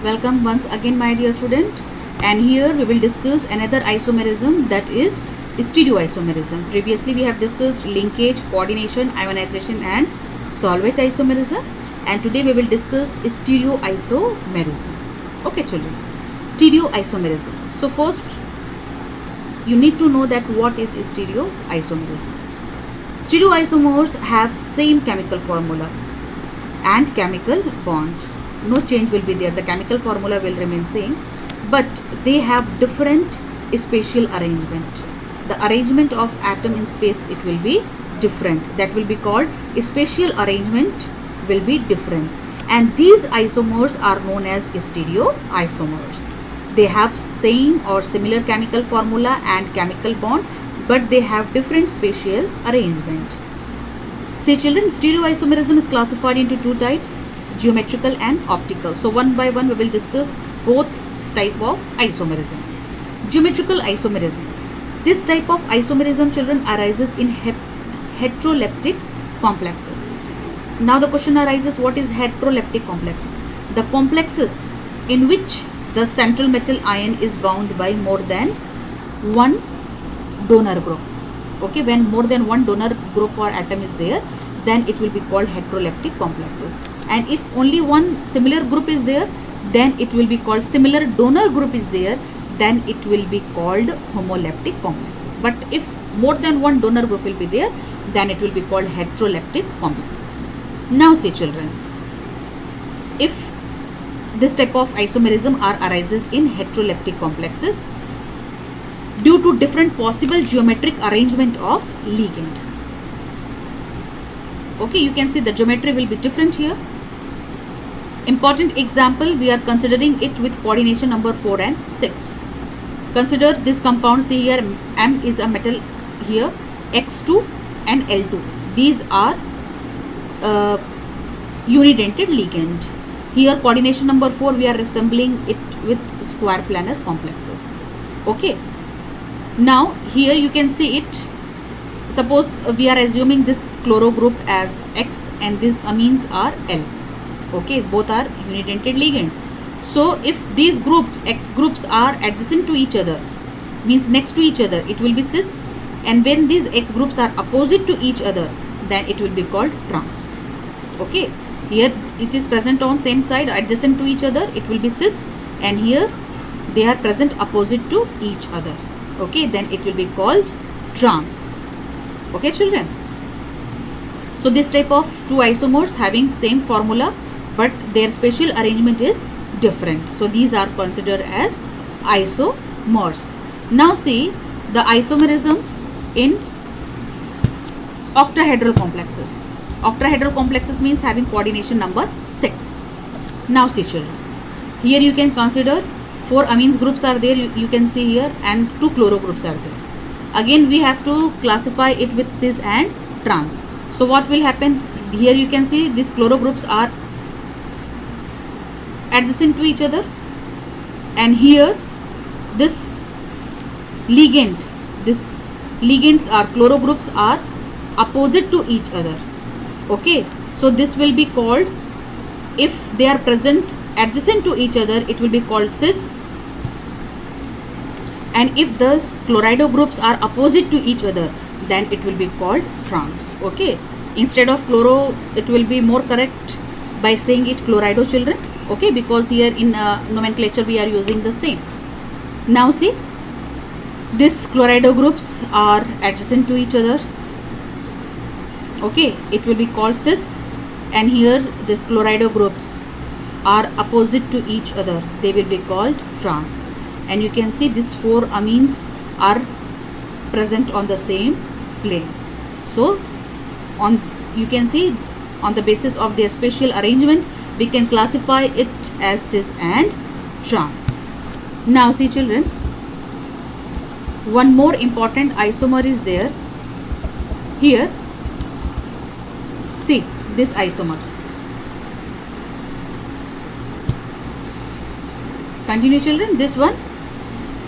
Welcome once again, my dear student, and here we will discuss another isomerism, that is stereoisomerism. Previously we have discussed linkage, coordination, ionization and solvent isomerism, and today we will discuss stereoisomerism. Okay children, stereoisomerism. So first you need to know that what is stereoisomerism. Stereoisomers have same chemical formula and chemical bond. No change will be there. The chemical formula will remain same, but they have different spatial arrangement. The arrangement of atom in space, it will be different. That will be called spatial arrangement will be different. And these isomers are known as stereoisomers. They have same or similar chemical formula and chemical bond, but they have different spatial arrangement. See children, stereoisomerism is classified into two types, geometrical and optical. So one by one we will discuss both type of isomerism. Geometrical isomerism. This type of isomerism, children, arises in heteroleptic complexes. Now the question arises, what is heteroleptic complexes? The complexes in which the central metal ion is bound by more than one donor group. Okay, when more than one donor group or atom is there, then it will be called heteroleptic complexes. And if only one similar group is there, then it will be called similar donor group is there, then it will be called homoleptic complexes. But if more than one donor group will be there, then it will be called heteroleptic complexes. Now see children, if this type of isomerism arises in heteroleptic complexes due to different possible geometric arrangement of ligand. Okay, you can see the geometry will be different here. Important example, we are considering it with coordination number 4 and 6. Consider this compound. See here, M is a metal here, X2 and L2. These are unidentate ligand. Here coordination number 4, we are resembling it with square planar complexes. Okay. Now here you can see it. Suppose we are assuming this chloro group as X and these amines are L. Okay, both are unidentate ligand. So if these groups, X groups, are adjacent to each other, means next to each other, it will be cis. And when these X groups are opposite to each other, then it will be called trans. Okay, here it is present on same side, adjacent to each other, it will be cis. And here they are present opposite to each other. Okay, then it will be called trans. Okay children, so this type of two isomers having same formula, but their spatial arrangement is different. So these are considered as isomers. Now see the isomerism in octahedral complexes. Octahedral complexes means having coordination number 6. Now see children, here you can consider 4 amines groups are there, you can see here, and 2 chloro groups are there. Again we have to classify it with cis and trans. So what will happen? Here you can see these chloro groups are adjacent to each other, and here this ligand, this ligands are chloro groups are opposite to each other. Okay, so this will be called, if they are present adjacent to each other, it will be called cis. And if those chlorido groups are opposite to each other, then it will be called trans. Okay, instead of chloro, it will be more correct by saying it chlorido children. Okay, because here in nomenclature we are using the same. Now see, these chlorido groups are adjacent to each other. Okay, it will be called cis. And here these chlorido groups are opposite to each other, they will be called trans. And you can see these 4 amines are present on the same plane. So you can see on the basis of their spatial arrangement, we can classify it as cis and trans. Now see children, one more important isomer is there. Here see this isomer. Continue children, this one.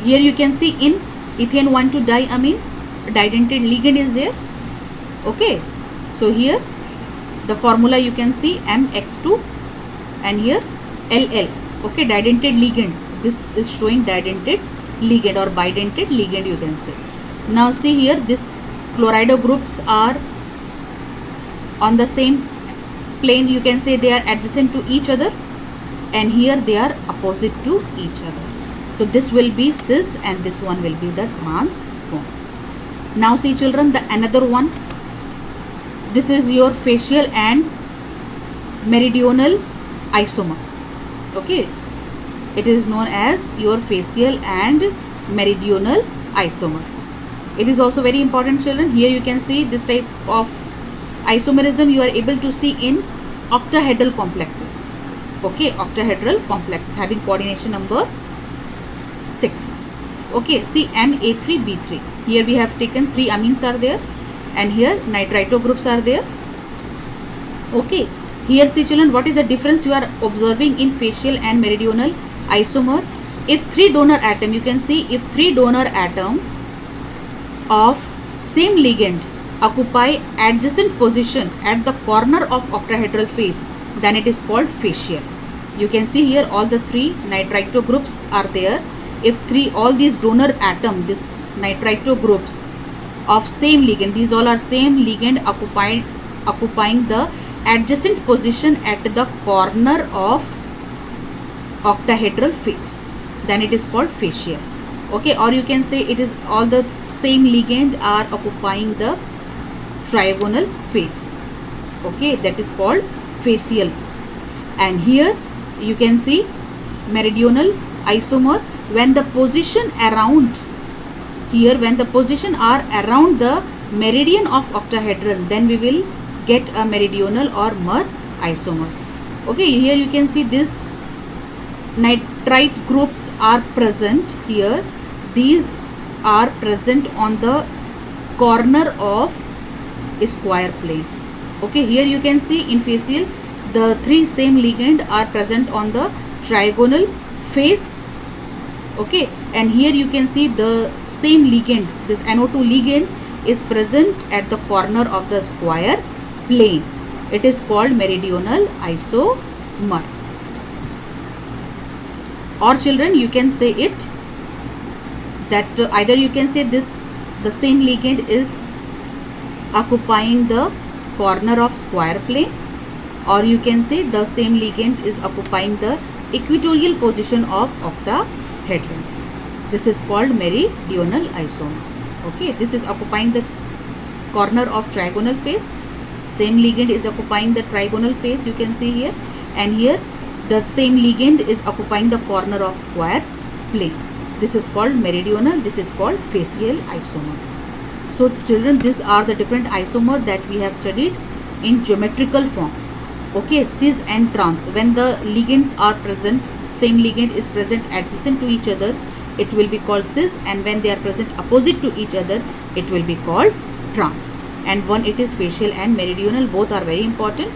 Here you can see in ethane 1,2-diamine, didentate ligand is there. Okay, so here the formula you can see MX2 and here LL. Okay, didentate ligand. This is showing didentate ligand or bidentate ligand, you can say. Now see here, this chlorido groups are on the same plane, you can say they are adjacent to each other, and here they are opposite to each other. So this will be cis and this one will be the trans form. Now see children, the another one, this is your facial and meridional isomer. Okay, it is known as your facial and meridional isomer. It is also very important children. Here you can see this type of isomerism you are able to see in octahedral complexes. Okay, octahedral complexes having coordination number 6. Okay, see Na3B3. Here we have taken 3 amines are there, and here nitrito groups are there. Okay, here see children, what is the difference you are observing in facial and meridional isomer? If 3 donor atom, you can see if 3 donor atom of same ligand occupy adjacent position at the corner of octahedral face, then it is called facial. You can see here all the 3 nitrito groups are there. If all these donor atom, this nitrito groups of same ligand, these all are same ligand occupying the adjacent position at the corner of octahedral face, then it is called facial. Okay, or you can say it is all the same ligand are occupying the trigonal face. Okay, that is called facial. And here you can see meridional isomer, when the position around here, when the position are around the meridian of octahedral, then we will get a meridional or mer isomer. Okay, here you can see this nitrite groups are present here. These are present on the corner of a square plane. Okay, here you can see in facial the 3 same ligand are present on the trigonal face. Okay, and here you can see the same ligand, this NO2 ligand is present at the corner of the square plane. It is called meridional isomer. Or children, you can say it that either you can say the same ligand is occupying the corner of square plane, or you can say the same ligand is occupying the equatorial position of octahedron. This is called meridional isomer. Okay, this is occupying the corner of trigonal face. Same ligand is occupying the trigonal face, you can see here, and here the same ligand is occupying the corner of square plane. This is called meridional, this is called facial isomer. So children, these are the different isomer that we have studied in geometrical form. Okay, cis and trans. When the ligands are present, same ligand is present adjacent to each other, it will be called cis, and when they are present opposite to each other, it will be called trans. And one, it is facial and meridional, both are very important.